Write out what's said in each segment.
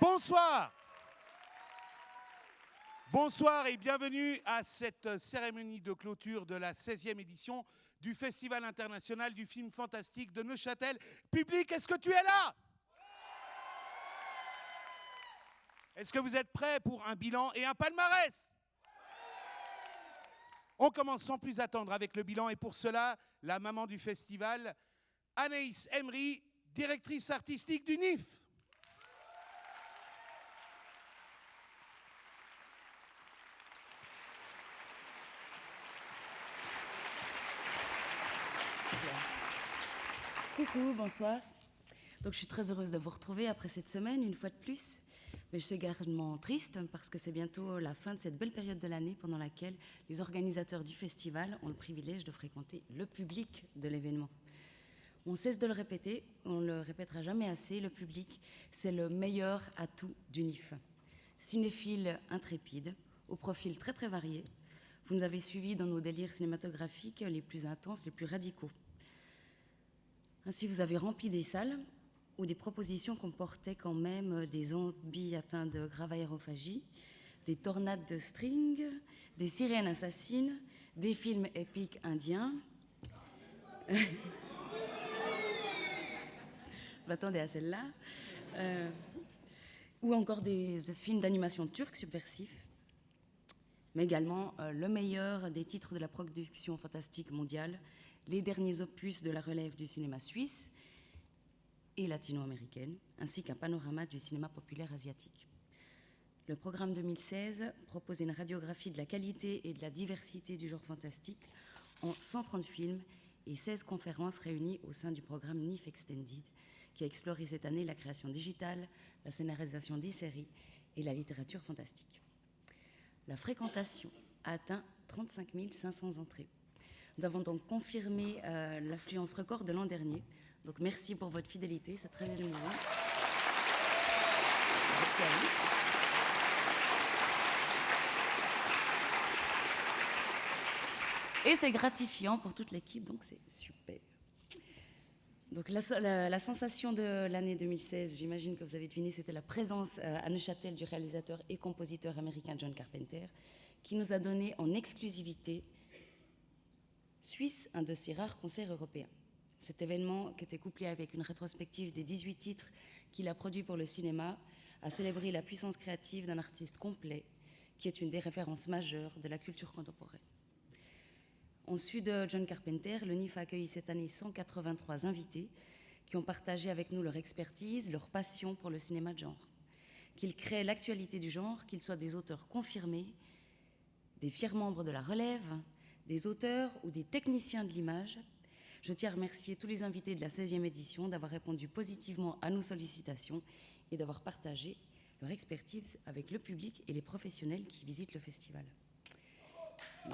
Bonsoir. Bonsoir et bienvenue à cette cérémonie de clôture de la 16e édition du Festival international du film fantastique de Neuchâtel. Public, est-ce que tu es là? Est-ce que vous êtes prêts pour un bilan et un palmarès? On commence sans plus attendre avec le bilan et pour cela, la maman du festival, Anaïs Emery, directrice artistique du NIF. Coucou, bonsoir. Donc je suis très heureuse de vous retrouver après cette semaine, une fois de plus. Mais je suis également triste parce que c'est bientôt la fin de cette belle période de l'année pendant laquelle les organisateurs du festival ont le privilège de fréquenter le public de l'événement. On cesse de le répéter, on ne le répétera jamais assez, le public, c'est le meilleur atout du NIF. Cinéphile intrépide, au profil très très varié, vous nous avez suivis dans nos délires cinématographiques les plus intenses, les plus radicaux. Ainsi, vous avez rempli des salles où des propositions comportaient quand même des zombies atteints de grave aérophagie, des tornades de string, des sirènes assassines, des films épiques indiens. Attendez à celle-là. Ou encore des films d'animation turcs subversifs, mais également le meilleur des titres de la production fantastique mondiale, les derniers opus de la relève du cinéma suisse et latino-américaine, ainsi qu'un panorama du cinéma populaire asiatique. Le programme 2016 proposait une radiographie de la qualité et de la diversité du genre fantastique en 130 films et 16 conférences réunies au sein du programme NIF Extended, qui a exploré cette année la création digitale, la scénarisation des séries et la littérature fantastique. La fréquentation a atteint 35 500 entrées. Nous avons donc confirmé l'affluence record de l'an dernier. Donc merci pour votre fidélité, c'est très émouvant. Merci à vous. Et c'est gratifiant pour toute l'équipe, donc c'est super. Donc la sensation de l'année 2016, j'imagine que vous avez deviné, c'était la présence à Neuchâtel du réalisateur et compositeur américain John Carpenter, qui nous a donné en exclusivité Suisse, un de ses rares concerts européens. Cet événement, qui était couplé avec une rétrospective des 18 titres qu'il a produits pour le cinéma, a célébré la puissance créative d'un artiste complet, qui est une des références majeures de la culture contemporaine. En sus de John Carpenter, le NIF a accueilli cette année 183 invités qui ont partagé avec nous leur expertise, leur passion pour le cinéma de genre. Qu'ils créent l'actualité du genre, qu'ils soient des auteurs confirmés, des fiers membres de la relève, des auteurs ou des techniciens de l'image, je tiens à remercier tous les invités de la 16e édition d'avoir répondu positivement à nos sollicitations et d'avoir partagé leur expertise avec le public et les professionnels qui visitent le festival. Ouais.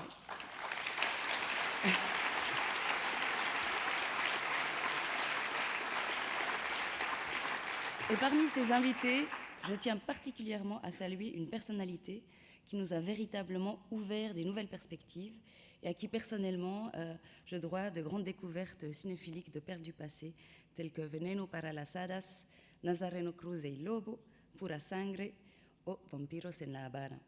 Et parmi ces invités, je tiens particulièrement à saluer une personnalité qui nous a véritablement ouvert des nouvelles perspectives et à qui personnellement je dois de grandes découvertes cinéphiliques de perles du passé telles que Veneno para las Hadas, Nazareno Cruz et Lobo, Pura Sangre ou Vampiros en la Habana.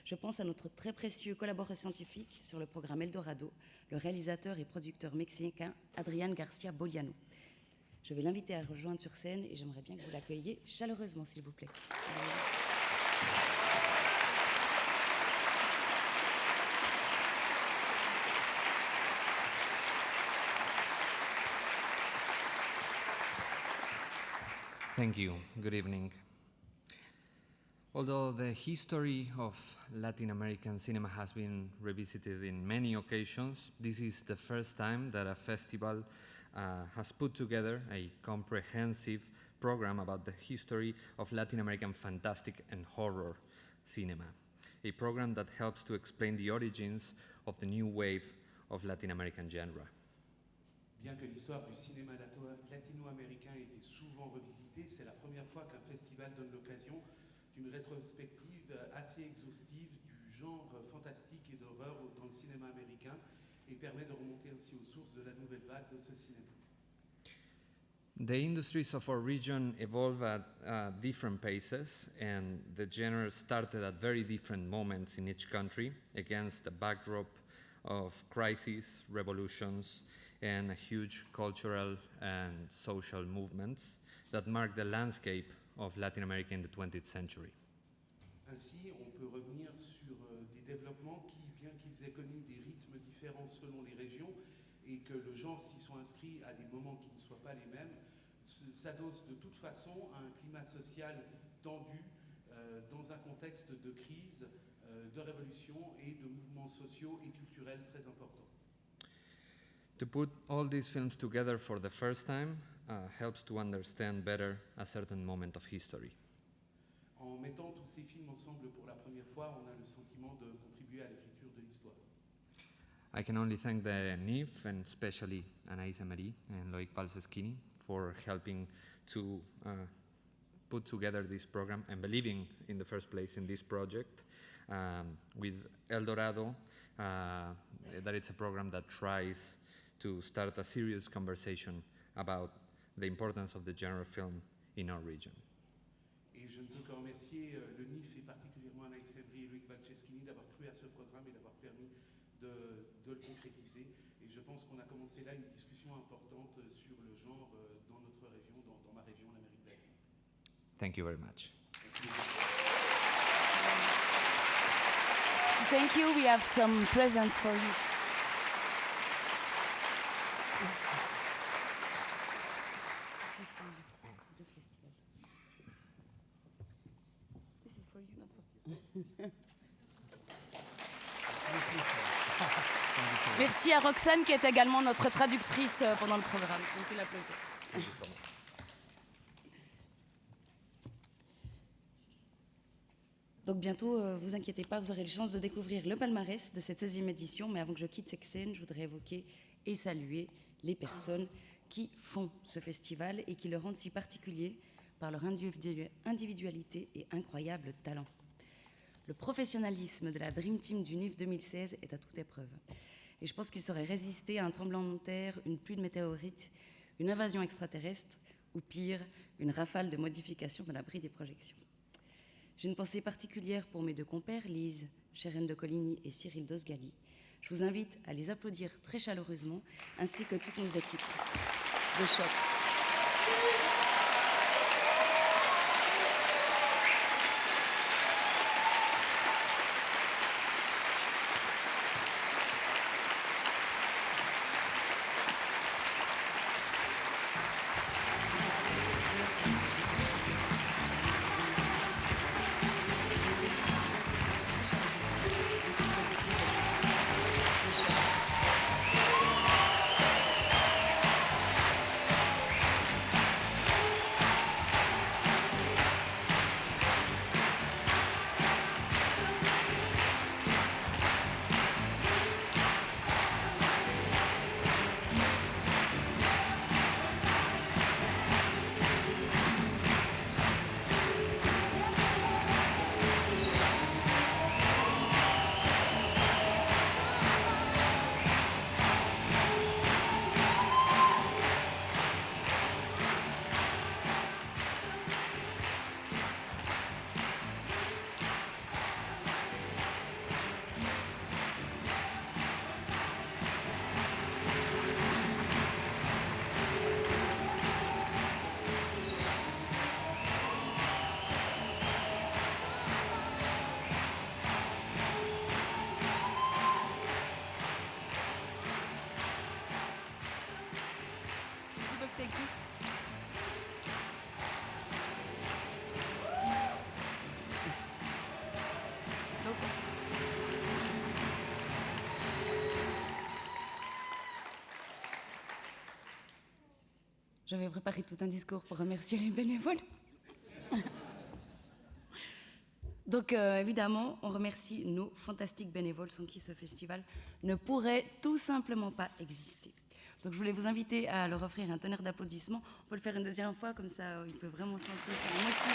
Je pense à notre très précieux collaborateur scientifique sur le programme Eldorado, le réalisateur et producteur mexicain Adrián García Boliano. Je vais l'inviter à rejoindre sur scène et j'aimerais bien que vous l'accueilliez chaleureusement, s'il vous plaît. Thank you. Good evening. Although the history of Latin American cinema has been revisited in many occasions, this is the first time that a festival has put together a comprehensive program about the history of Latin American fantastic and horror cinema, a program that helps to explain the origins of the new wave of Latin American genre. Bien que l'histoire du cinéma latino-américain ait été souvent revisitée, c'est la première fois qu'un festival donne l'occasion d'une rétrospective assez exhaustive du genre fantastique et d'horreur dans le cinéma américain et permet de remonter ainsi aux sources de la nouvelle vague de ce cinéma. The industries of our region evolve at different paces, and the genre started at very different moments in each country against a backdrop of crises, revolutions, and huge cultural and social movements that mark the landscape of Latin America in the 20th century. Ainsi, on peut revenir sur des développements qui, bien qu'ils aient connu des rythmes différents selon les régions, et que le genre s'y soit inscrit à des moments qui ne soient pas les mêmes, s'adosse de toute façon à un climat social tendu dans un contexte de crise, de révolution et de mouvements sociaux et culturels très importants. To put all these films together for the first time helps to understand better a certain moment of history. En mettant tous ces films ensemble pour la première fois, on a le sentiment de contribuer à l'écriture de l'histoire. I can only thank the NIF and especially Anaïsa Marie and Loic Balseschini for helping to put together this program and believing in the first place in this project with El Dorado, that it's a program that tries to start a serious conversation about the importance of the genre film in our region. Et je ne peux que remercier le NIF et particulièrement Anaïs Marie et Loic Balseschini d'avoir cru à ce programme et d'avoir permis de le concrétiser. Et je pense qu'on a commencé là une discussion importante sur le genre dans notre région, dans ma région, l'Amérique latine. Thank you very much. Thank you. We have some presents for you. This is for you, the festival. This is for you, not for you. Merci à Roxane qui est également notre traductrice pendant le programme. Merci l'applaudir. Donc bientôt, vous inquiétez pas, vous aurez la chance de découvrir le palmarès de cette 16e édition. Mais avant que je quitte cette scène, je voudrais évoquer et saluer les personnes qui font ce festival et qui le rendent si particulier par leur individualité et incroyable talent. Le professionnalisme de la Dream Team du NIF 2016 est à toute épreuve. Et je pense qu'il saurait résister à un tremblement de terre, une pluie de météorites, une invasion extraterrestre ou pire, une rafale de modifications de l'abri des projections. J'ai une pensée particulière pour mes deux compères, Lise Chérène de Coligny et Cyril Dosgali. Je vous invite à les applaudir très chaleureusement, ainsi que toutes nos équipes de choc. J'avais préparé tout un discours pour remercier les bénévoles. Donc évidemment, on remercie nos fantastiques bénévoles sans qui ce festival ne pourrait tout simplement pas exister. Donc je voulais vous inviter à leur offrir un tonnerre d'applaudissements. On peut le faire une deuxième fois, comme ça il peut vraiment sentir motivé.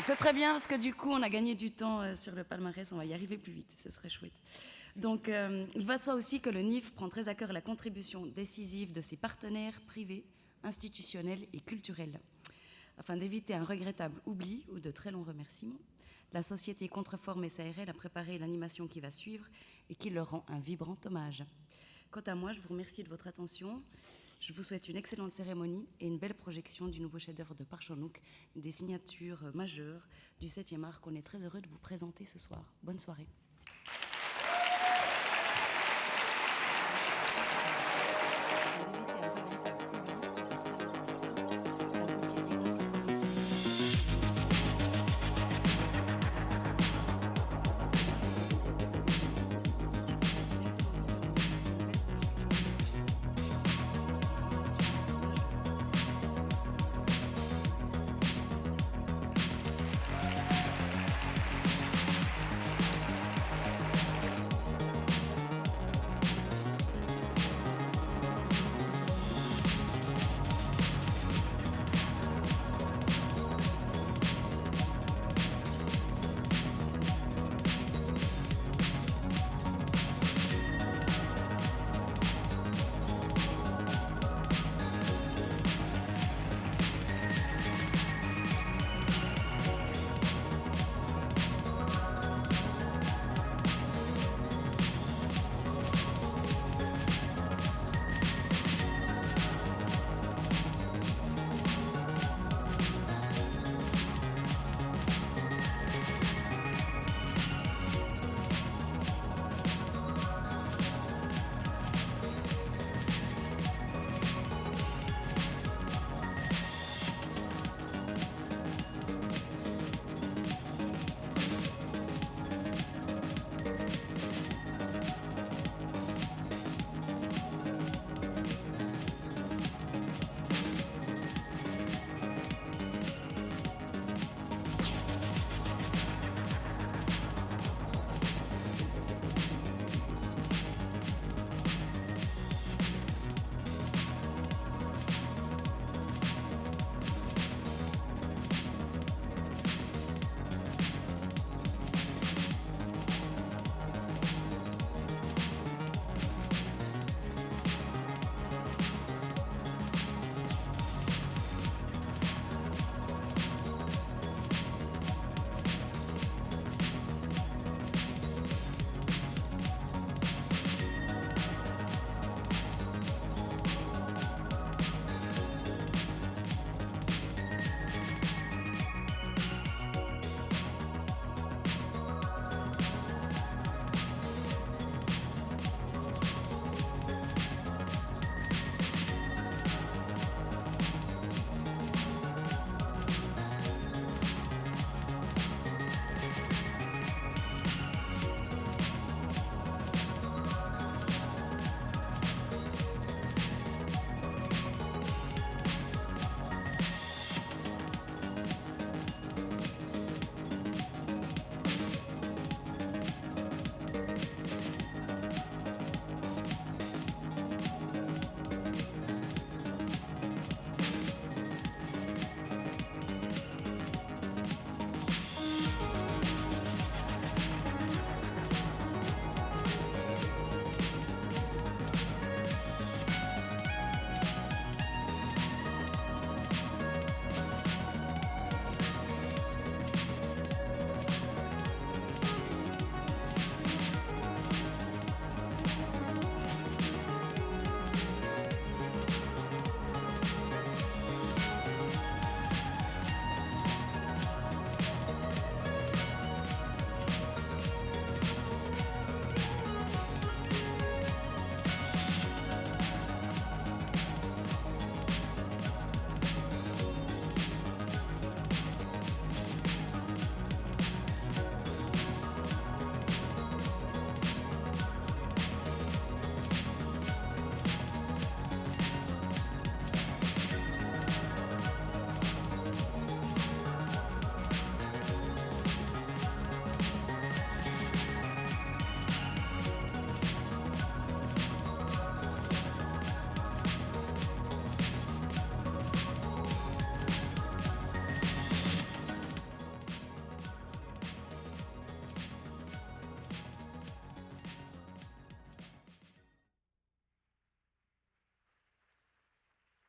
C'est très bien parce que du coup, on a gagné du temps sur le palmarès, on va y arriver plus vite, ce serait chouette. Donc, il va de soi aussi que le NIF prend très à cœur la contribution décisive de ses partenaires privés, institutionnels et culturels. Afin d'éviter un regrettable oubli ou de très longs remerciements, la société Contreforme SARL a préparé l'animation qui va suivre et qui leur rend un vibrant hommage. Quant à moi, je vous remercie de votre attention. Je vous souhaite une excellente cérémonie et une belle projection du nouveau chef-d'œuvre de Parchonouk, une des signatures majeures du 7e art qu'on est très heureux de vous présenter ce soir. Bonne soirée.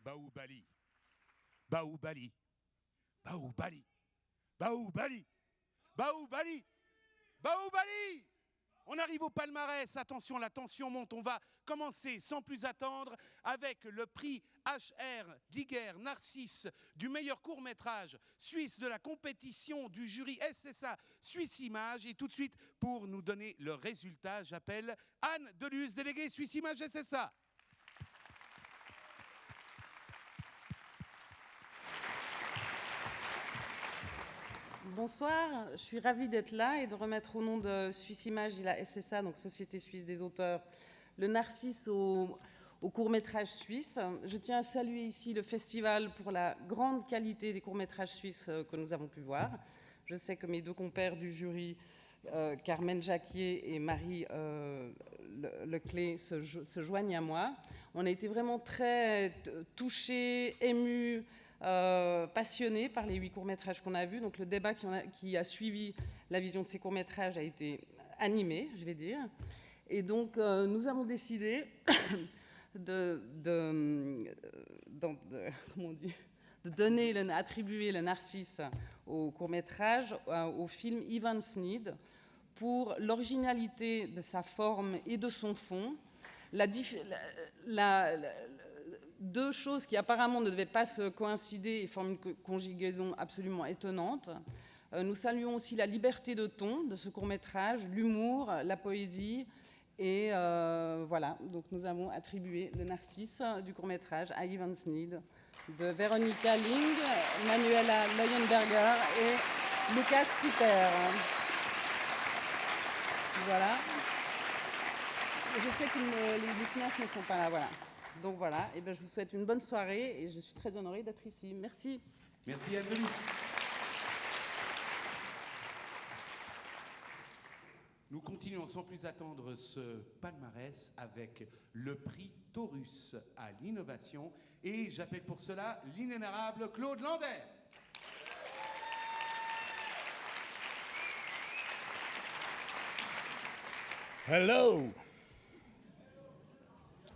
Baoubali, Baoubali, Baoubali, Baoubali, Baoubali, Baoubali. On arrive au palmarès, attention, la tension monte, on va commencer sans plus attendre avec le prix HR Giger Narcisse du meilleur court-métrage suisse de la compétition du jury SSA Suisse Image. Et tout de suite, pour nous donner le résultat, j'appelle Anne Deluz, déléguée Suisse Image SSA. Bonsoir, je suis ravie d'être là et de remettre au nom de Suisse Image et la SSA, donc Société Suisse des Auteurs, le Narcisse au court-métrage suisse. Je tiens à saluer ici le festival pour la grande qualité des courts-métrages suisses que nous avons pu voir. Je sais que mes deux compères du jury, Carmen Jacquier et Marie Leclé, se joignent à moi. On a été vraiment très touchés, émus, passionnés par les 8 courts-métrages qu'on a vus. Donc le débat qui a suivi la vision de ces courts-métrages a été animé, je vais dire. Et donc nous avons décidé attribuer le Narcisse au court-métrage au film Ivan Sneed pour l'originalité de sa forme et de son fond, deux choses qui apparemment ne devaient pas se coïncider et forment une conjugaison absolument étonnante. Nous saluons aussi la liberté de ton de ce court-métrage, l'humour, la poésie. Et voilà, donc nous avons attribué le Narcisse du court-métrage à Ivan Sneed de Veronica Ling, Manuela Leuenberger et Lucas Sitter. Voilà. Je sais que les cinéastes ne sont pas là, voilà. Donc voilà, et je vous souhaite une bonne soirée et je suis très honorée d'être ici. Merci. Merci Anne-Denis. Nous continuons sans plus attendre ce palmarès avec le prix Taurus à l'innovation et j'appelle pour cela l'inénarrable Claude Lander. Hello!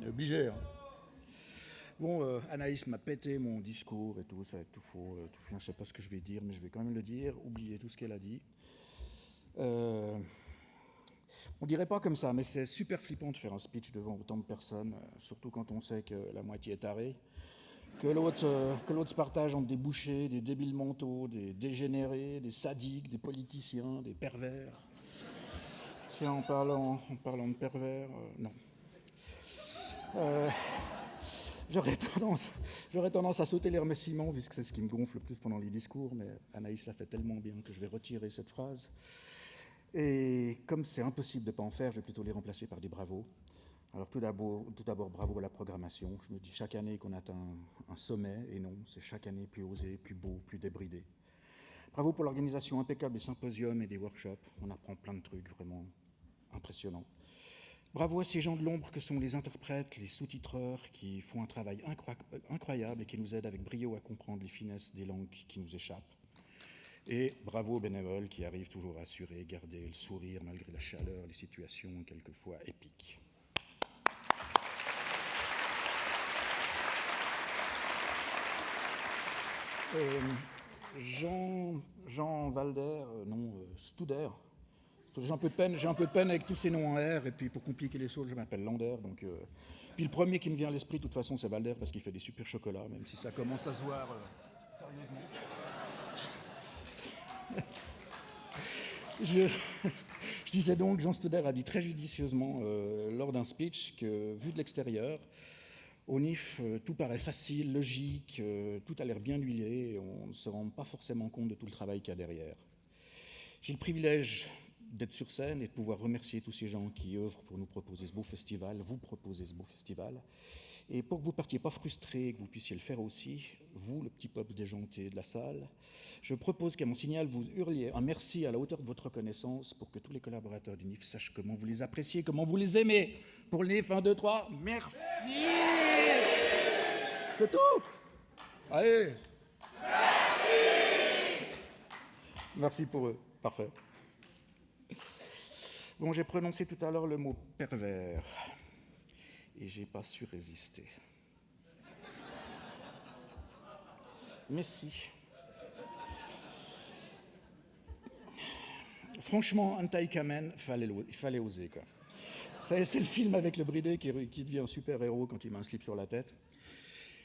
On est obligé, hein. Bon, Anaïs m'a pété mon discours et tout, ça va être tout faux, tout faux, je sais pas ce que je vais dire, mais je vais quand même le dire, oubliez tout ce qu'elle a dit. On dirait pas comme ça, mais c'est super flippant de faire un speech devant autant de personnes, surtout quand on sait que la moitié est tarée, que l'autre se partage entre des bouchers, des débiles mentaux, des dégénérés, des sadiques, des politiciens, des pervers. Tiens, en parlant de pervers, non. J'aurais tendance à sauter les remerciements, vu que c'est ce qui me gonfle le plus pendant les discours, mais Anaïs l'a fait tellement bien que je vais retirer cette phrase. Et comme c'est impossible de ne pas en faire, je vais plutôt les remplacer par des bravos. Alors tout d'abord, bravo à la programmation. Je me dis chaque année qu'on atteint un sommet, et non, c'est chaque année plus osé, plus beau, plus débridé. Bravo pour l'organisation impeccable des symposiums et des workshops. On apprend plein de trucs vraiment impressionnants. Bravo à ces gens de l'ombre que sont les interprètes, les sous-titreurs, qui font un travail incroyable et qui nous aident avec brio à comprendre les finesses des langues qui nous échappent. Et bravo aux bénévoles qui arrivent toujours à assurer et garder le sourire malgré la chaleur, les situations quelquefois épiques. Jean Valder, Studer. J'ai un peu de peine avec tous ces noms en R, et puis pour compliquer les choses, je m'appelle Lander. Donc, puis le premier qui me vient à l'esprit, de toute façon, c'est Valder, parce qu'il fait des super chocolats, même si ça commence à se voir sérieusement. Je disais donc, Jean Studer a dit très judicieusement lors d'un speech que, vu de l'extérieur, au NIF, tout paraît facile, logique, tout a l'air bien huilé, et on ne se rend pas forcément compte de tout le travail qu'il y a derrière. J'ai le privilège d'être sur scène et de pouvoir remercier tous ces gens qui œuvrent pour nous proposer ce beau festival, vous proposer ce beau festival. Et pour que vous ne partiez pas frustrés, que vous puissiez le faire aussi, vous, le petit peuple déjanté de la salle, je propose qu'à mon signal, vous hurliez un merci à la hauteur de votre reconnaissance pour que tous les collaborateurs du NIF sachent comment vous les appréciez, comment vous les aimez. Pour le NIF, 1, 2, 3, merci. C'est tout. Allez. Merci pour eux. Parfait. Bon, j'ai prononcé tout à l'heure le mot pervers et j'ai pas su résister. Mais si. Franchement, Antai Kamen, il fallait oser, quoi. C'est le film avec le bridé qui devient un super-héros quand il met un slip sur la tête.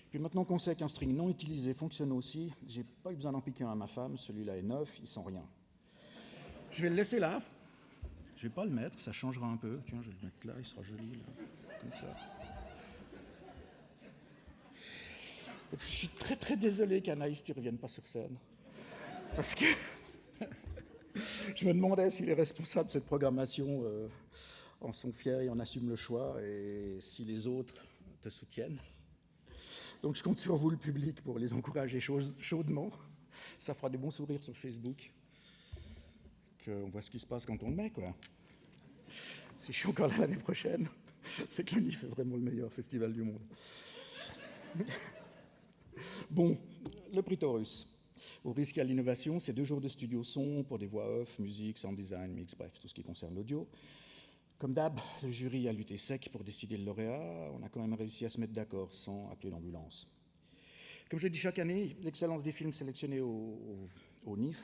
Puis maintenant qu'on sait qu'un string non utilisé fonctionne aussi, j'ai pas eu besoin d'en piquer un à ma femme, celui-là est neuf, il sent rien. Je vais le laisser là. Je vais pas le mettre, ça changera un peu. Tiens, je vais le mettre là, il sera joli, là, comme ça. Et puis, je suis très très désolé qu'Anaïs ne revienne pas sur scène. Parce que je me demandais si les responsables de cette programmation en sont fiers et en assument le choix, et si les autres te soutiennent. Donc je compte sur vous, le public, pour les encourager chaudement. Ça fera des bons sourires sur Facebook. Qu'on voit ce qui se passe quand on le met, quoi. Si je suis encore là l'année prochaine, c'est que l'UNIF est vraiment le meilleur festival du monde. Bon, le prix Taurus. Au risque à l'innovation, c'est 2 jours de studio son pour des voix off, musique, sound design, mix, bref, tout ce qui concerne l'audio. Comme d'hab, le jury a lutté sec pour décider le lauréat. On a quand même réussi à se mettre d'accord sans appeler l'ambulance. Comme je le dis chaque année, l'excellence des films sélectionnés au NIF,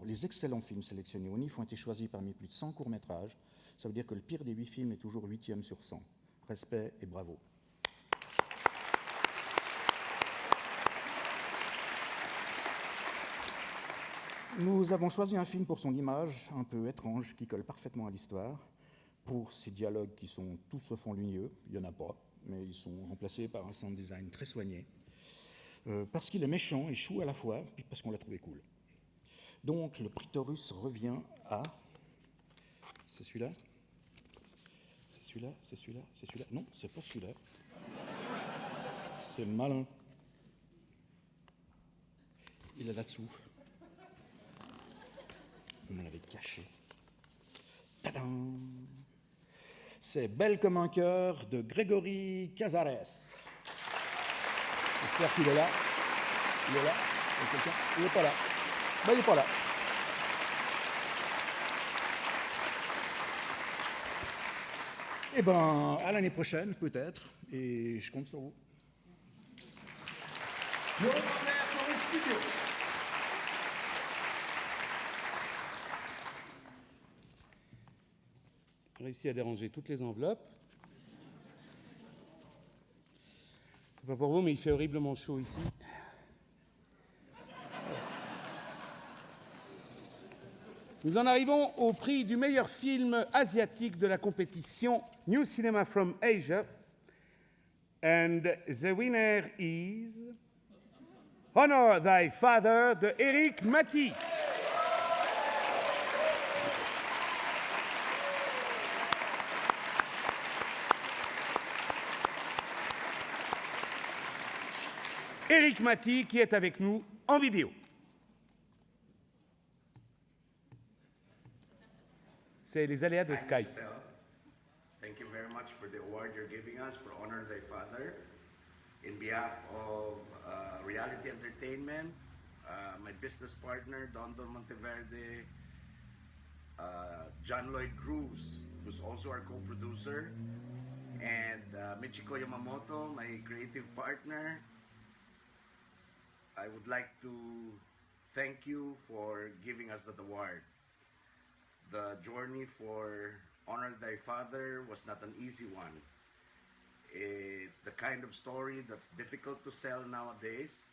les excellents films sélectionnés au NIF ont été choisis parmi plus de 100 courts-métrages. Ça veut dire que le pire des 8 films est toujours 8e sur 100. Respect et bravo. Nous avons choisi un film pour son image un peu étrange qui colle parfaitement à l'histoire, pour ses dialogues qui sont tous sauf enlumineux, il n'y en a pas, mais ils sont remplacés par un sound design très soigné, parce qu'il est méchant et chou à la fois, puis parce qu'on l'a trouvé cool. Donc le prix Taurus revient à... C'est celui-là ? C'est celui-là ? C'est celui-là ? C'est celui-là ? Non, c'est pas celui-là. C'est malin. Il est là-dessous. Vous me l'avez caché. Tadam ! C'est Belle comme un cœur de Grégory Casares. J'espère qu'il est là. Il est là. Il y a quelqu'un ? Il n'est pas là. Ben, il n'est pas là. Eh bien, à l'année prochaine, peut-être, et je compte sur vous. Le reporter pour le studio. Réussi à déranger toutes les enveloppes. C'est pas pour vous, mais il fait horriblement chaud ici. Nous en arrivons au prix du meilleur film asiatique de la compétition New Cinema from Asia. And the winner is Honor Thy Father de Eric Maty. Eric Maty qui est avec nous en vidéo. C'est les aléas de Skype. Thank you very much for the award you're giving us for Honor Thy Father. In behalf of Reality Entertainment, my business partner, Don Monteverde, John Lloyd Cruz, who's also our co-producer, and Michiko Yamamoto, my creative partner, I would like to thank you for giving us that award. The journey for Honor Thy Father was not an easy one. It's the kind of story that's difficult to sell nowadays,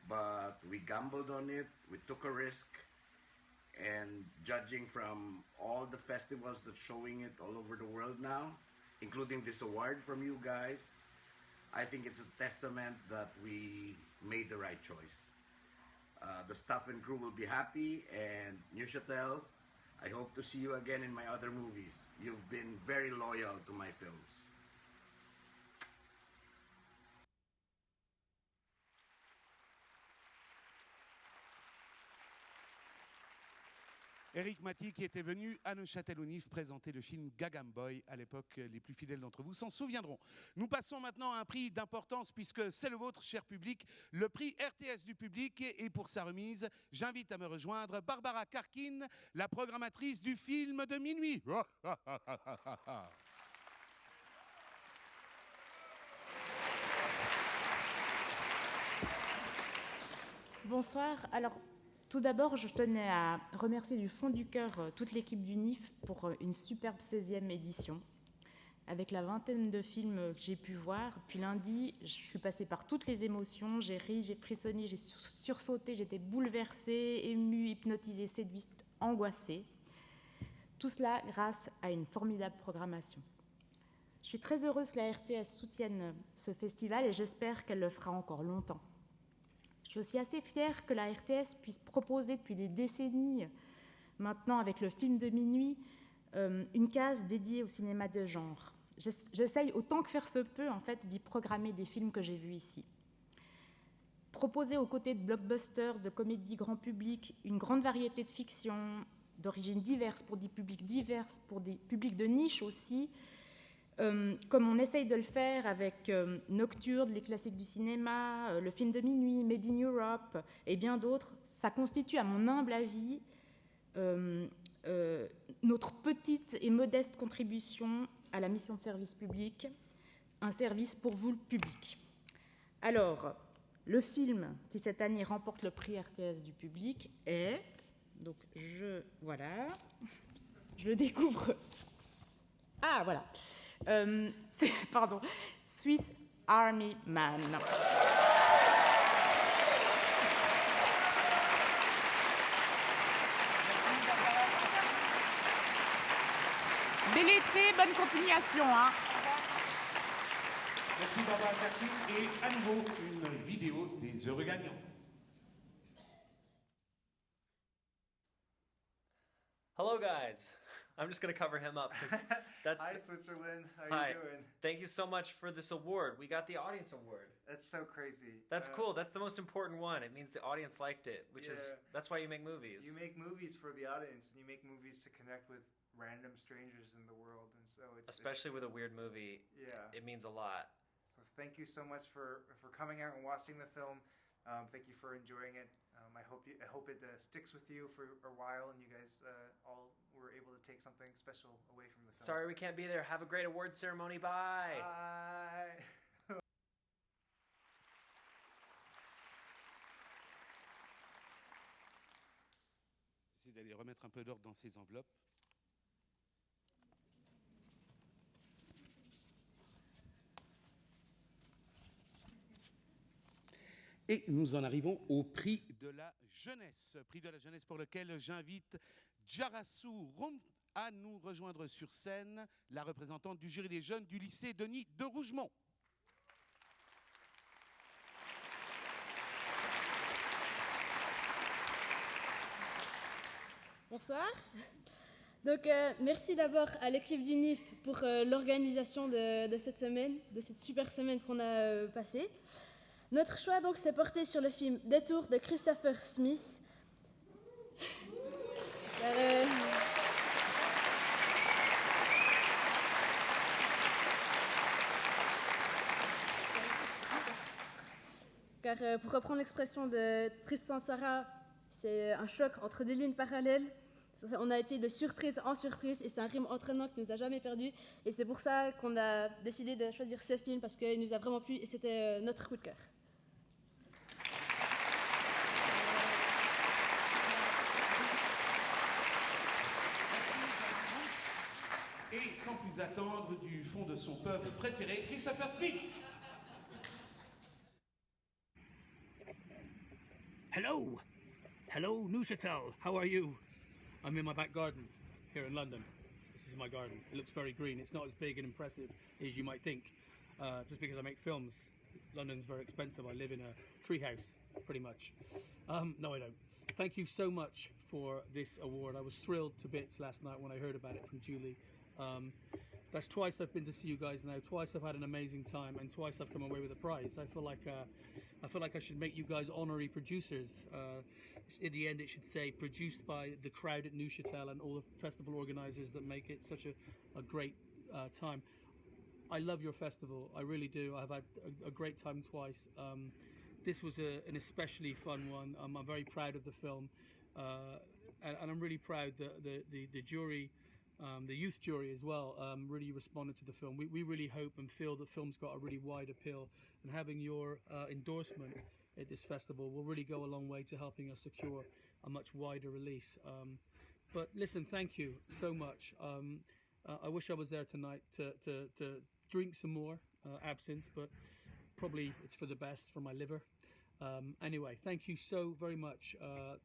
but we gambled on it, we took a risk, and judging from all the festivals that's showing it all over the world now, including this award from you guys, I think it's a testament that we made the right choice. The staff and crew will be happy, and Neuchâtel, I hope to see you again in my other movies. You've been very loyal to my films. Eric Maty qui était venu à Neuchâtel-au-Nif présenter le film Gagam Boy. À l'époque, les plus fidèles d'entre vous s'en souviendront. Nous passons maintenant à un prix d'importance puisque c'est le vôtre, cher public, le prix RTS du public. Et pour sa remise, j'invite à me rejoindre Barbara Karkin, la programmatrice du film de minuit. Bonsoir. Alors, tout d'abord, je tenais à remercier du fond du cœur toute l'équipe du NIF pour une superbe 16e édition. Avec la vingtaine de films que j'ai pu voir, puis lundi, je suis passée par toutes les émotions. J'ai ri, j'ai frissonné, j'ai sursauté, j'étais bouleversée, émue, hypnotisée, séduite, angoissée. Tout cela grâce à une formidable programmation. Je suis très heureuse que la RTS soutienne ce festival et j'espère qu'elle le fera encore longtemps. Je suis aussi assez fière que la RTS puisse proposer depuis des décennies, maintenant avec le film de minuit, une case dédiée au cinéma de genre. J'essaye autant que faire se peut, en fait, d'y programmer des films que j'ai vus ici. Proposer aux côtés de blockbusters, de comédies grand public, une grande variété de fictions, d'origines diverses, pour des publics divers, pour des publics de niche aussi, comme on essaye de le faire avec Nocturne, les classiques du cinéma, le film de minuit, Made in Europe et bien d'autres, ça constitue, à mon humble avis, notre petite et modeste contribution à la mission de service public, un service pour vous le public. Alors, le film qui cette année remporte le prix RTS du public est, donc je le découvre. Ah voilà, pardon, Swiss Army Man. Bel été, bonne continuation. Hein. Merci Barbara Carty. Et à nouveau, une vidéo des heureux gagnants. Hello, guys. I'm just going to cover him up. That's Hi, Switzerland. How Hi. you doing? Thank you so much for this award. We got the audience award. That's so crazy. That's cool. That's the most important one. It means the audience liked it, that's why you make movies. You make movies for the audience, and you make movies to connect with random strangers in the world, and so especially with a weird movie. Yeah, it means a lot. So thank you so much for coming out and watching the film. Thank you for enjoying it. I hope it sticks with you for a while, and you guys all were able to take something special away from the film. Sorry we can't be there. Have a great award ceremony. Bye. Bye. Essayez d'aller remettre un peu d'ordre dans ces enveloppes. Et nous en arrivons au prix de la jeunesse. Prix de la jeunesse pour lequel j'invite Djarassou Rom à nous rejoindre sur scène, la représentante du jury des jeunes du lycée Denis de Rougemont. Bonsoir. Donc, merci d'abord à l'équipe du NIF pour l'organisation de cette semaine, de cette super semaine qu'on a passée. Notre choix donc s'est porté sur le film Détour de Christopher Smith. Car pour reprendre l'expression de Tristan Tzara, c'est un choc entre des lignes parallèles. On a été de surprise en surprise et c'est un rythme entraînant qui nous a jamais perdu. Et c'est pour ça qu'on a décidé de choisir ce film parce qu'il nous a vraiment plu et c'était notre coup de cœur. Et sans plus attendre, du fond de son peuple préféré, Christopher Smith. Hello! Hello, Neuchâtel. How are you? I'm in my back garden here in London. This is my garden. It looks very green. It's not as big and impressive as you might think. Just because I make films. London's very expensive. I live in a treehouse, pretty much. No, I don't. Thank you so much for this award. I was thrilled to bits last night when I heard about it from Julie. That's twice I've been to see you guys now. Twice I've had an amazing time, and twice I've come away with a prize. I feel like I should make you guys honorary producers. In the end, it should say produced by the crowd at Neuchâtel and all the festival organisers that make it such a great time. I love your festival. I really do. I've had a great time twice. This was an especially fun one. I'm very proud of the film, and I'm really proud that the jury the youth jury as well, really responded to the film. We really hope and feel the film's got a really wide appeal, and having your endorsement at this festival will really go a long way to helping us secure a much wider release. But listen, thank you so much. I wish I was there tonight to drink some more absinthe, but probably it's for the best for my liver. Anyway, thank you so very much.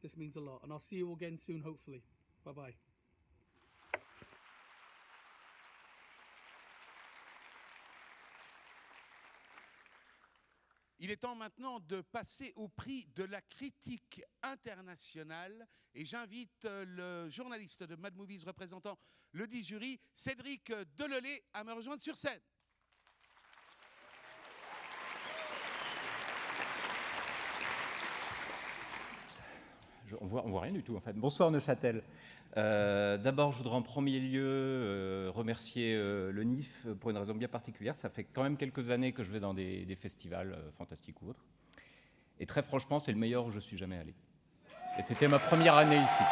This means a lot, and I'll see you again soon, hopefully. Bye-bye. Il est temps maintenant de passer au prix de la critique internationale et j'invite le journaliste de Mad Movies représentant le 10 jury, Cédric Delelay, à me rejoindre sur scène. On voit rien du tout en fait. Bonsoir Neuchâtel. D'abord, je voudrais en premier lieu remercier le NIF pour une raison bien particulière. Ça fait quand même quelques années que je vais dans des festivals fantastiques ou autres. Et très franchement, c'est le meilleur où je suis jamais allé. Et c'était ma première année ici.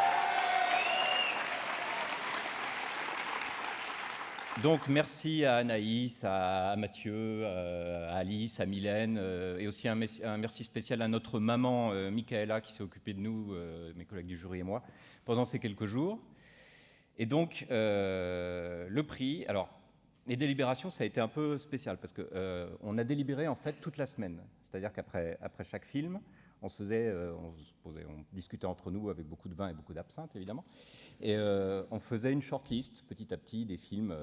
Donc merci à Anaïs, à Mathieu, à Alice, à Mylène, et aussi un merci spécial à notre maman Michaela qui s'est occupée de nous, mes collègues du jury et moi, pendant ces quelques jours. Et donc le prix, alors les délibérations, ça a été un peu spécial parce qu'on a délibéré en fait toute la semaine. C'est-à-dire qu'après chaque film, on discutait entre nous avec beaucoup de vin et beaucoup d'absinthe, évidemment. Et on faisait une shortlist, petit à petit, des films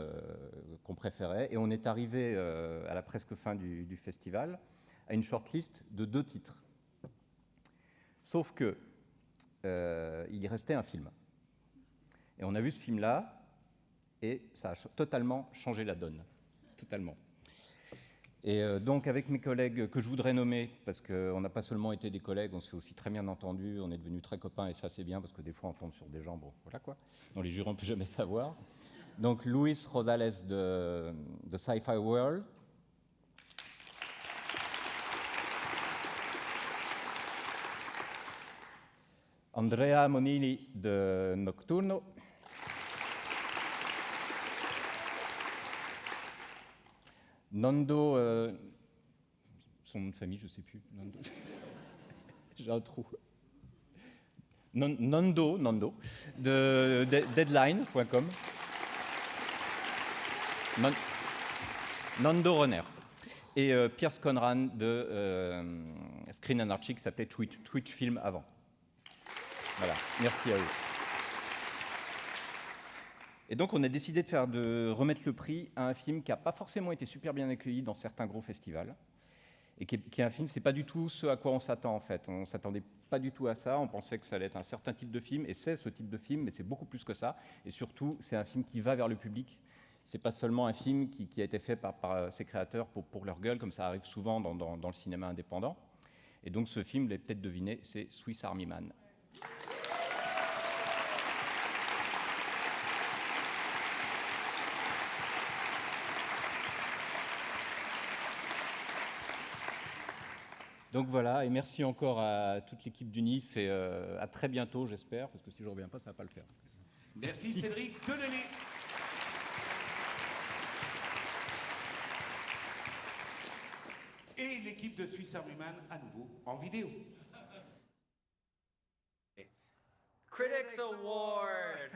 qu'on préférait. Et on est arrivé à la presque fin du festival à une shortlist de 2 titres. Sauf que il y restait un film. Et on a vu ce film-là, et ça a totalement changé la donne. Totalement. Et donc, avec mes collègues que je voudrais nommer, parce qu'on n'a pas seulement été des collègues, on s'est aussi très bien entendus, on est devenus très copains, et ça c'est bien, parce que des fois on tombe sur des gens, bon, voilà quoi, dont les jurys on ne peut jamais savoir. Donc, Luis Rosales de Sci-Fi World. Andrea Monili de Nocturno. Nando, son nom de famille, je ne sais plus. Nando. J'ai un trou. Nando, de Deadline.com. Nando Renner. Et Pierce Conran de Screen Anarchy qui s'appelait Twitch Film avant. Voilà, merci à eux. Et donc, on a décidé de remettre le prix à un film qui n'a pas forcément été super bien accueilli dans certains gros festivals. Et qui est un film, c'est pas du tout ce à quoi on s'attend, en fait. On ne s'attendait pas du tout à ça. On pensait que ça allait être un certain type de film. Et c'est ce type de film, mais c'est beaucoup plus que ça. Et surtout, c'est un film qui va vers le public. C'est pas seulement un film qui a été fait par ses créateurs pour leur gueule, comme ça arrive souvent dans le cinéma indépendant. Et donc, ce film, vous l'avez peut-être deviné, c'est Swiss Army Man. Donc voilà, et merci encore à toute l'équipe du NIF et à très bientôt, j'espère, parce que si je ne reviens pas, ça ne va pas le faire. Merci Cédric Delelay. Et l'équipe de Swiss Army Man à nouveau en vidéo. Critics Award!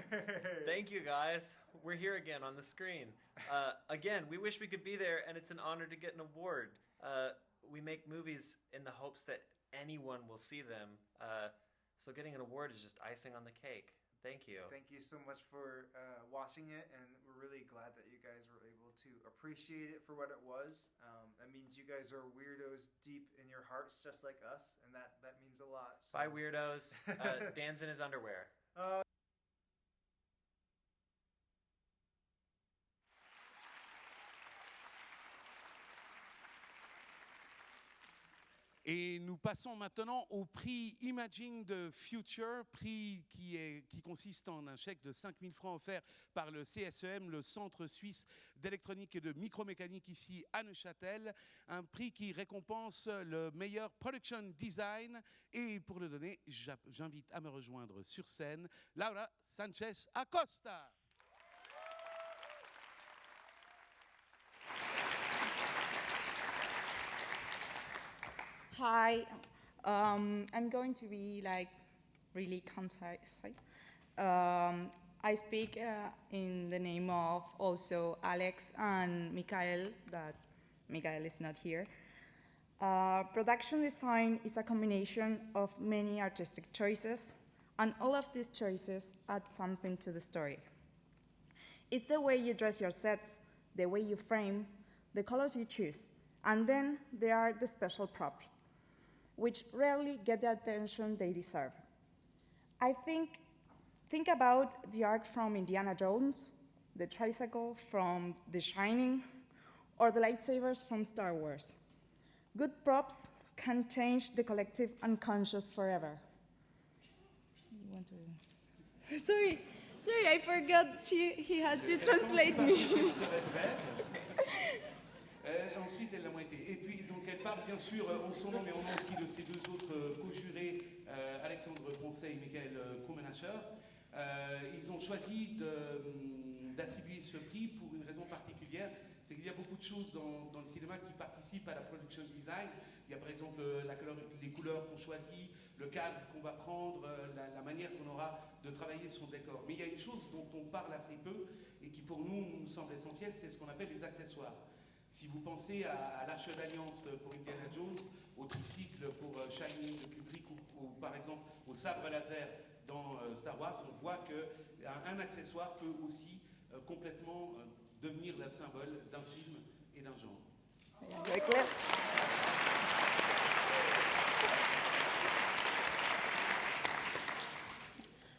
Thank you, guys. We're here again on the screen. Again, we wish we could be there, and it's an honor to get an award. We make movies in the hopes that anyone will see them. So getting an award is just icing on the cake. Thank you. Thank you so much for watching it, and we're really glad that you guys were able to appreciate it for what it was. That means you guys are weirdos deep in your hearts, just like us, and that means a lot. So. Bye, weirdos. Dan's in his underwear. Et nous passons maintenant au prix Imaging the Future, prix qui consiste en un chèque de 5 000 francs offert par le CSEM, le Centre Suisse d'électronique et de micromécanique ici à Neuchâtel. Un prix qui récompense le meilleur production design. Et pour le donner, j'invite à me rejoindre sur scène Laura Sanchez Acosta. Hi, I'm going to be like really concise. I speak in the name of also Alex and Mikael, that Mikael is not here. Production design is a combination of many artistic choices, and all of these choices add something to the story. It's the way you dress your sets, the way you frame, the colors you choose, and then there are the special props, which rarely get the attention they deserve. Think about the ark from Indiana Jones, the tricycle from The Shining, or the lightsabers from Star Wars. Good props can change the collective unconscious forever. You want to... Sorry, I forgot he had to translate me. Ensuite, elle l'a moitié. Et puis, donc, elle parle bien sûr en son nom, mais au nom aussi de ses deux autres co-jurés, Alexandre Poncet et Michael Krumenacher. Ils ont choisi d'attribuer ce prix pour une raison particulière. C'est qu'il y a beaucoup de choses dans le cinéma qui participent à la production design. Il y a par exemple les couleurs qu'on choisit, le cadre qu'on va prendre, la manière qu'on aura de travailler son décor. Mais il y a une chose dont on parle assez peu et qui pour nous semble essentielle, c'est ce qu'on appelle les accessoires. Si vous pensez à l'Arche d'Alliance pour Indiana Jones, au tricycle pour Shining de Kubrick ou par exemple au sabre laser dans Star Wars, on voit qu'un accessoire peut aussi complètement devenir le symbole d'un film et d'un genre. Very clear.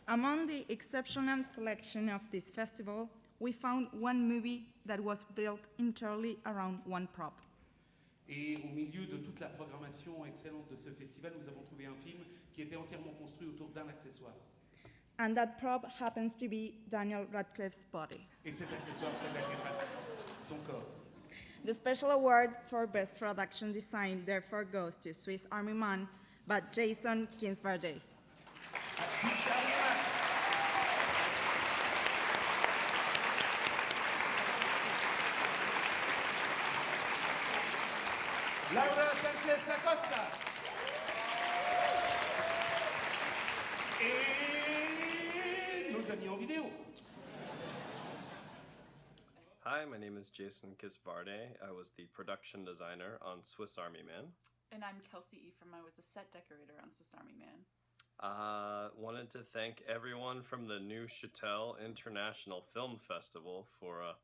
Among the exceptional selection of this festival, we found one movie that was built entirely around one prop. Et au milieu de toute la programmation excellente de ce festival, nous avons trouvé un film qui était entièrement construit autour d'un accessoire. And that prop happens to be Daniel Radcliffe's body. Et cet accessoire, c'est Daniel Radcliffe, son corps. The special award for Best Production Design therefore goes to Swiss Army Man, but Jason Kinsberday. Laura Sanchez Acosta. Et nos amis en vidéo. Hi, my name is Jason Kisbarde. I was the production designer on Swiss Army Man. And I'm Kelsey Ephraim. I was a set decorator on Swiss Army Man. Wanted to thank everyone from the Neuchâtel International Film Festival for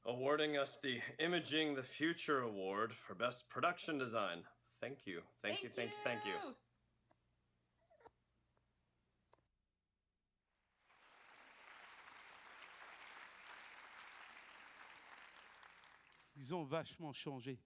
awarding us the Imaging the Future Award for Best Production Design. Thank you. Thank you. Ils ont vachement changé.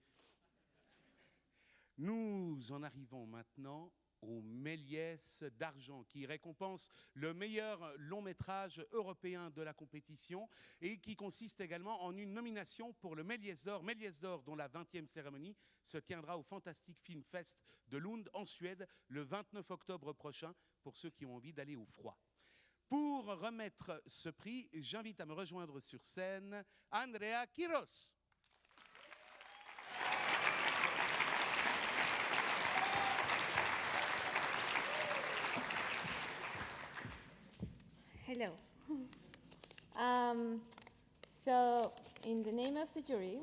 Nous en arrivons maintenant au Méliès d'argent qui récompense le meilleur long métrage européen de la compétition et qui consiste également en une nomination pour le Méliès d'or dont la 20e cérémonie se tiendra au Fantastic Film Fest de Lund en Suède le 29 octobre prochain pour ceux qui ont envie d'aller au froid. Pour remettre ce prix, j'invite à me rejoindre sur scène Andrea Quiros. Hello. So, in the name of the jury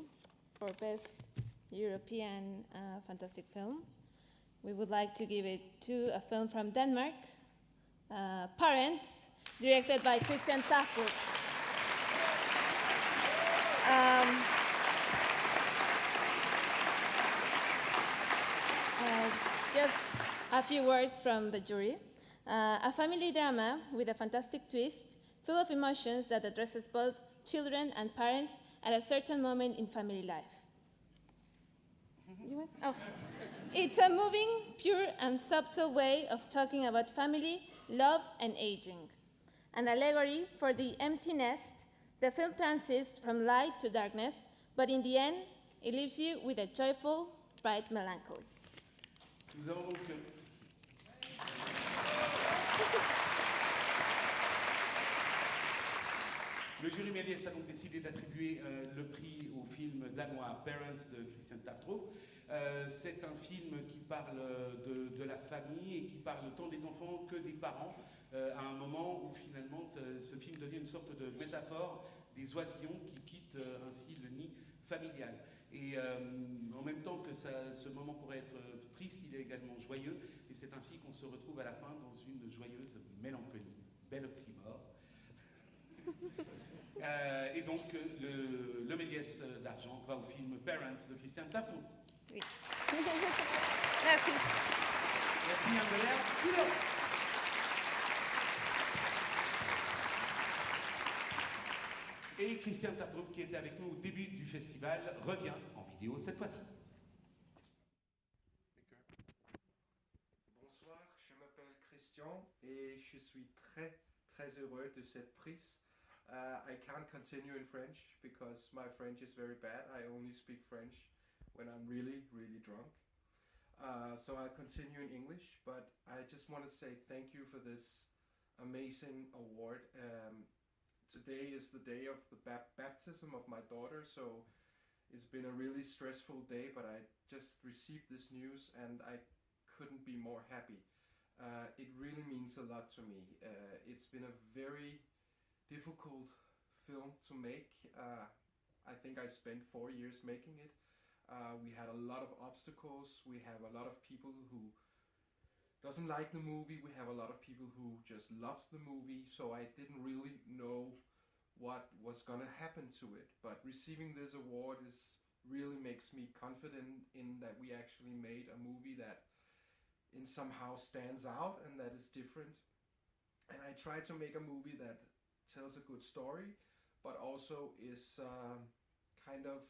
for Best European Fantastic Film, we would like to give it to a film from Denmark, Parents, directed by Christian Tafbuk. Just a few words from the jury. A family drama with a fantastic twist, full of emotions that addresses both children and parents at a certain moment in family life. It's a moving, pure, and subtle way of talking about family, love, and aging. An allegory for the empty nest, the film transits from light to darkness, but in the end, it leaves you with a joyful, bright melancholy. Nous avons donc Le jury Méliès a donc décidé d'attribuer le prix au film danois Parents de Christian Tafdrup. C'est un film qui parle de la famille et qui parle tant des enfants que des parents, à un moment où finalement ce film devient une sorte de métaphore des oisillons qui quittent ainsi le nid familial. Et en même temps que ce moment pourrait être triste, il est également joyeux, et c'est ainsi qu'on se retrouve à la fin dans une joyeuse mélancolie. Bel oxymore. Et donc, le Méliès d'argent va au film Parents de Christian Tafdrup. Oui. Merci. Merci, Andrea. Et Christian Tafdrup, qui était avec nous au début du festival, revient en vidéo cette fois-ci. Bonsoir, je m'appelle Christian et je suis très heureux de cette prise. I can't continue in French because my French is very bad. I only speak French when I'm really drunk. So I'll continue in English, but I just want to say thank you for this amazing award. Today is the day of the baptism of my daughter, so it's been a really stressful day, but I just received this news and I couldn't be more happy. It really means a lot to me. It's been a very difficult film to make. I think I spent 4 years making it. We had a lot of obstacles. We have a lot of people who doesn't like the movie. We have a lot of people who just loves the movie. So I didn't really know what was gonna happen to it. But receiving this award really makes me confident in that we actually made a movie that in somehow stands out and that is different. And I tried to make a movie that tells a good story, but also is kind of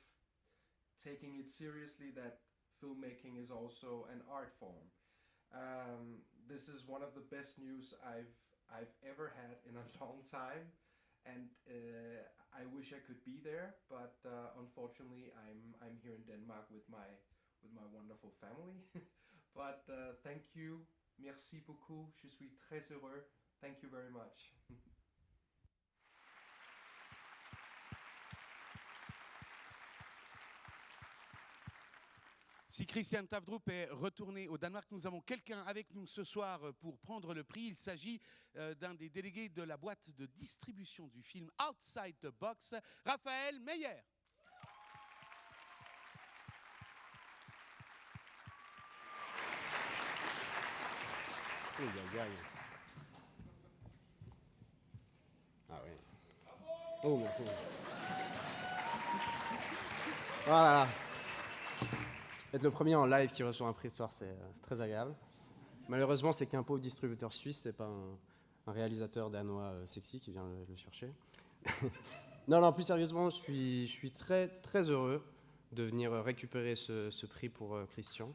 taking it seriously that filmmaking is also an art form. This is one of the best news I've ever had in a long time, and I wish I could be there, but unfortunately I'm here in Denmark with my wonderful family. But thank you, merci beaucoup, je suis très heureux. Thank you very much. Si Christian Tafdrup est retourné au Danemark, nous avons quelqu'un avec nous ce soir pour prendre le prix. Il s'agit d'un des délégués de la boîte de distribution du film Outside the Box, Raphaël Meyer. Ah oui. Oh, merci. Voilà. Être le premier en live qui reçoit un prix ce soir, c'est très agréable. Malheureusement, c'est qu'un pauvre distributeur suisse, c'est pas un réalisateur danois sexy qui vient le chercher. Non, plus sérieusement, je suis très heureux de venir récupérer ce prix pour Christian.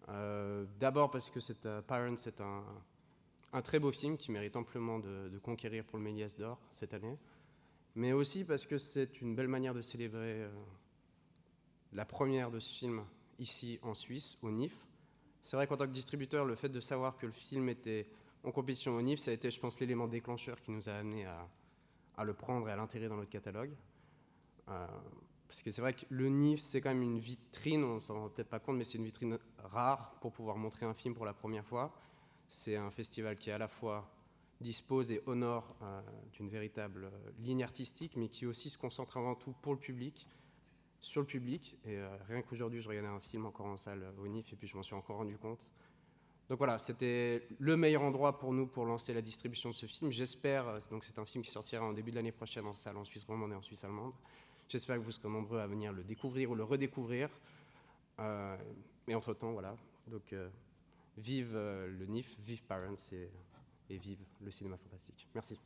D'abord parce que Parents, c'est un très beau film qui mérite amplement de conquérir pour le Méliès d'Or cette année, mais aussi parce que c'est une belle manière de célébrer la première de ce film ici en Suisse, au NIF. C'est vrai qu'en tant que distributeur, le fait de savoir que le film était en compétition au NIF, ça a été, je pense, l'élément déclencheur qui nous a amené à le prendre et à l'intégrer dans notre catalogue. Parce que c'est vrai que le NIF, c'est quand même une vitrine, on ne s'en rend peut-être pas compte, mais c'est une vitrine rare pour pouvoir montrer un film pour la première fois. C'est un festival qui à la fois dispose et honore d'une véritable ligne artistique, mais qui aussi se concentre avant tout pour le public, sur le public. Et rien qu'aujourd'hui, je regardais un film encore en salle au NIF, et puis je m'en suis encore rendu compte. Donc voilà, c'était le meilleur endroit pour nous pour lancer la distribution de ce film. J'espère, donc c'est un film qui sortira en début de l'année prochaine en salle en Suisse romande et en Suisse allemande. J'espère que vous serez nombreux à venir le découvrir ou le redécouvrir. Et entre-temps, voilà. Donc vive le NIF, vive Parents et vive le cinéma fantastique. Merci.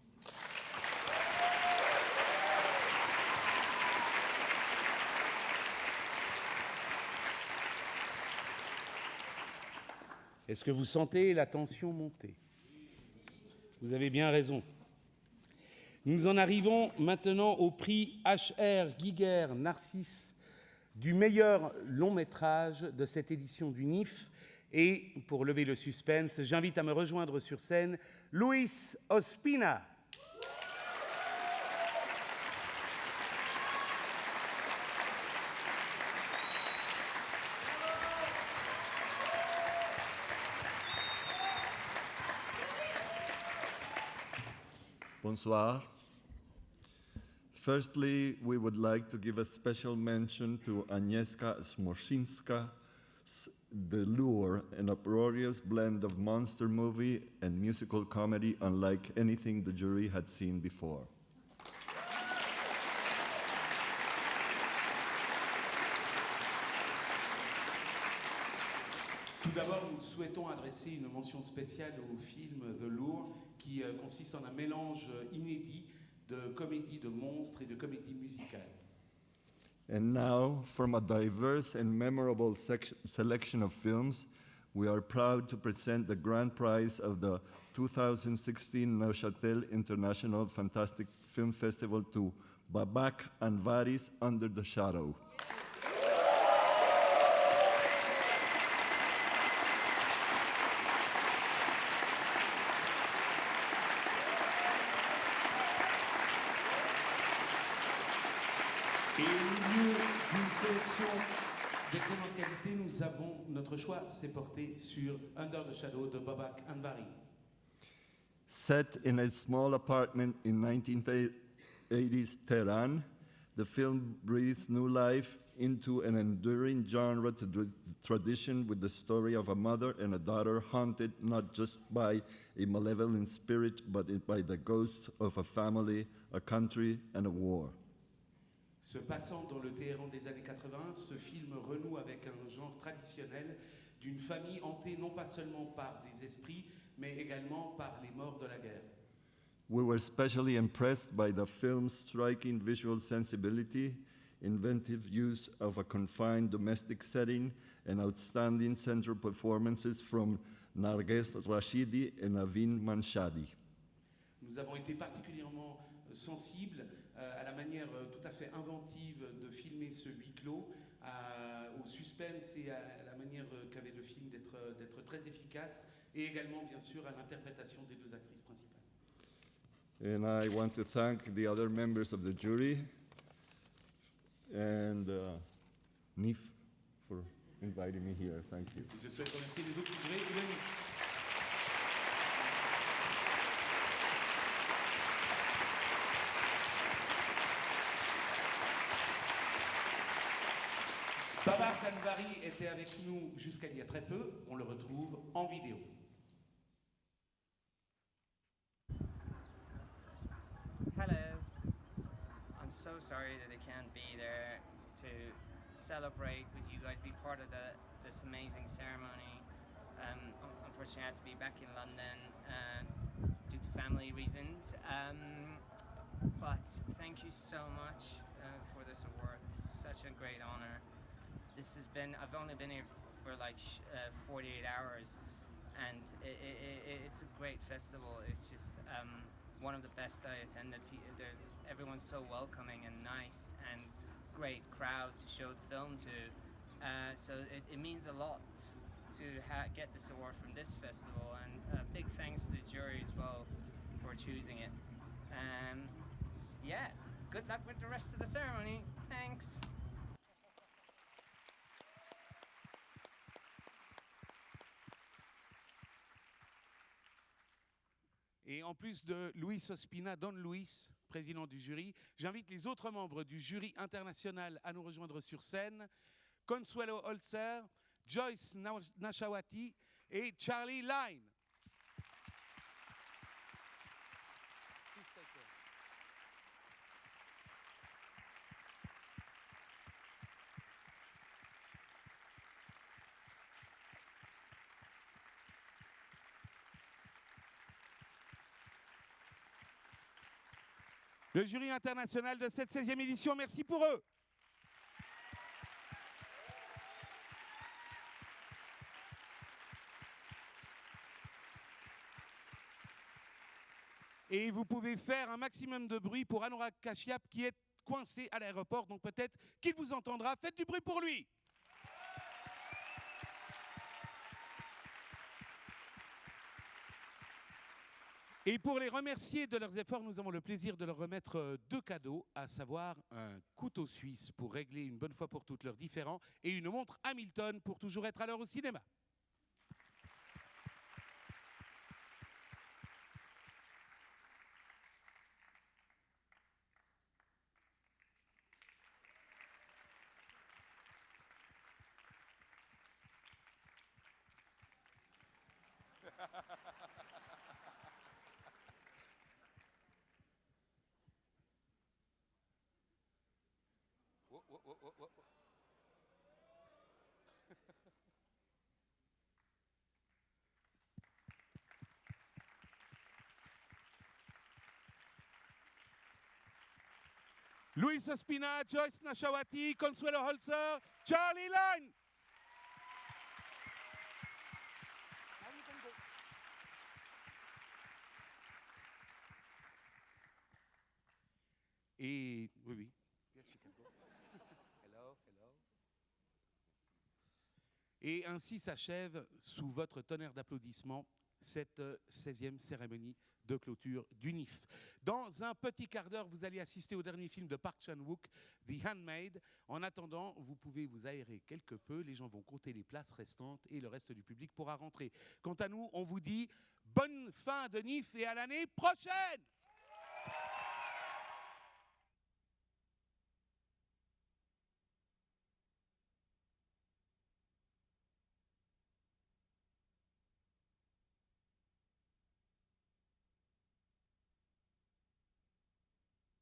Est-ce que vous sentez la tension monter? Vous avez bien raison. Nous en arrivons maintenant au prix H.R. Giger Narcisse du meilleur long métrage de cette édition du NIF. Et pour lever le suspense, j'invite à me rejoindre sur scène Luis Ospina. Bonsoir. Firstly, we would like to give a special mention to Agnieszka Smoczynska's The Lure, an uproarious blend of monster movie and musical comedy unlike anything the jury had seen before. Tout d'abord, nous souhaitons adresser une mention spéciale au film The Lure, qui consiste en un mélange inédit de comédie de monstres et de comédie musicale. And now, from a diverse and memorable selection of films, we are proud to present the grand prize of the 2016 Neuchâtel International Fantastic Film Festival to Babak Anvari's Under the Shadow. Et au milieu d'une sélection d'excellente qualité, notre choix s'est porté sur Under the Shadow de Babak Anvari. Set in a small apartment in 1980s Tehran, the film breathes new life into an enduring genre tradition with the story of a mother and a daughter haunted not just by a malevolent spirit, but by the ghosts of a family, a country, and a war. Se passant dans le Téhéran des années 80, ce film renoue avec un genre traditionnel d'une famille hantée non pas seulement par des esprits, mais également par les morts de la guerre. We were especially impressed by the film's striking visual sensibility, inventive use of a confined domestic setting, and outstanding central performances from Narges Rashidi and Naveen Manshadi. Nous avons été particulièrement sensibles à la manière tout à fait inventive de filmer ce huis clos, au suspense et à la manière qu'avait le film d'être très efficace, et également bien sûr à l'interprétation des deux actrices principales. And I want to thank the other members of the jury and NIF for inviting me here. Thank you. Je souhaite remercier les autres jurés et le NIF. Babak Anvari était avec nous jusqu'à il y a très peu. On le retrouve en vidéo. Hello. I'm so sorry that I can't be there to celebrate with you guys, be part of this amazing ceremony. Unfortunately, I had to be back in London due to family reasons. But thank you so much for this award. It's such a great honor. I've only been here for like 48 hours, and it's a great festival. It's just one of the best I attended. Everyone's so welcoming and nice, and great crowd to show the film to. So it means a lot to get this award from this festival, and big thanks to the jury as well for choosing it. Yeah, good luck with the rest of the ceremony. Thanks. Et en plus de Luis Ospina, Don Luis, président du jury, j'invite les autres membres du jury international à nous rejoindre sur scène. Consuelo Holzer, Joyce Nashawati et Charlie Line. Le jury international de cette 16e édition, merci pour eux. Et vous pouvez faire un maximum de bruit pour Anurag Kashyap qui est coincé à l'aéroport, donc peut-être qu'il vous entendra. Faites du bruit pour lui. Et pour les remercier de leurs efforts, nous avons le plaisir de leur remettre 2 cadeaux, à savoir un couteau suisse pour régler une bonne fois pour toutes leurs différends et une montre Hamilton pour toujours être à l'heure au cinéma. Luis Espina, Joyce Nashawati, Consuelo Holzer, Charlie Line. Et oui, oui. Et ainsi s'achève, sous votre tonnerre d'applaudissements, cette 16e cérémonie de clôture du NIF. Dans un petit quart d'heure, vous allez assister au dernier film de Park Chan-wook, The Handmaid. En attendant, vous pouvez vous aérer quelque peu. Les gens vont compter les places restantes et le reste du public pourra rentrer. Quant à nous, on vous dit bonne fin de NIF et à l'année prochaine!